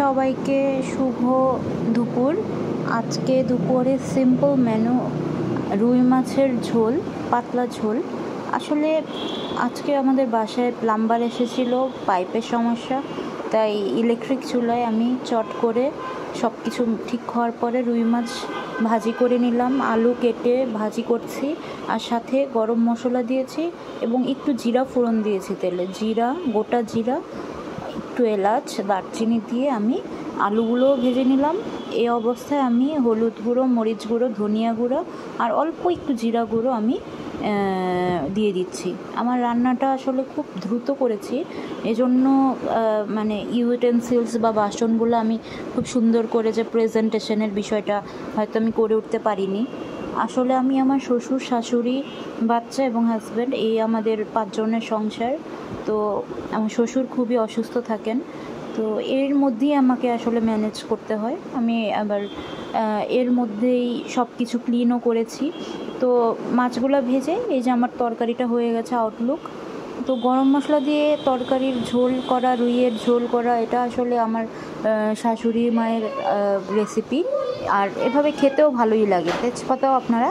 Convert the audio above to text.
সবাইকে শুভ দুপুর। আজকে দুপুরে সিম্পল মেনু, রুই মাছের ঝোল, পাতলা ঝোল। আসলে আজকে আমাদের বাসায় প্লাম্বার এসেছিল, পাইপের সমস্যা, তাই ইলেকট্রিক চুলায় আমি চট করে সব কিছু ঠিক হওয়ার পরে রুই মাছ ভাজি করে নিলাম। আলু কেটে ভাজি করছি, আর সাথে গরম মশলা দিয়েছি এবং একটু জিরা ফোড়ন দিয়েছি তেলে। জিরা, গোটা জিরা, একটু এলাচ, দারচিনি দিয়ে আমি আলুগুলো ভেজে নিলাম। এই অবস্থায় আমি হলুদ গুঁড়ো, মরিচ গুঁড়ো, ধনিয়া গুঁড়ো আর অল্প একটু জিরা গুঁড়ো আমি দিয়ে দিচ্ছি। আমার রান্নাটা আসলে খুব দ্রুত করেছি, এজন্য মানে ইউটেন্সিলস বা বাসনগুলো আমি খুব সুন্দর করে যে প্রেজেন্টেশনের বিষয়টা হয়তো আমি করে উঠতে পারিনি। আসলে আমি আমার শ্বশুর, শাশুড়ি, বাচ্চা এবং হাজব্যান্ড, এই আমাদের 5 জনের সংসার। তো আমার শ্বশুর খুবই অসুস্থ থাকেন, তো এর মধ্যেই আমাকে আসলে ম্যানেজ করতে হয়। আমি আবার এর মধ্যেই সব কিছু ক্লিনও করেছি। তো মাছগুলো ভেজে এই যে আমার তরকারিটা হয়ে গেছে আউটলুক। তো গরম মশলা দিয়ে তরকারির ঝোল করা, রুইয়ের ঝোল করা, এটা আসলে আমার শাশুড়ি মায়ের রেসিপি, আর এভাবে খেতেও ভালোই লাগে। তেজপাতাও আপনারা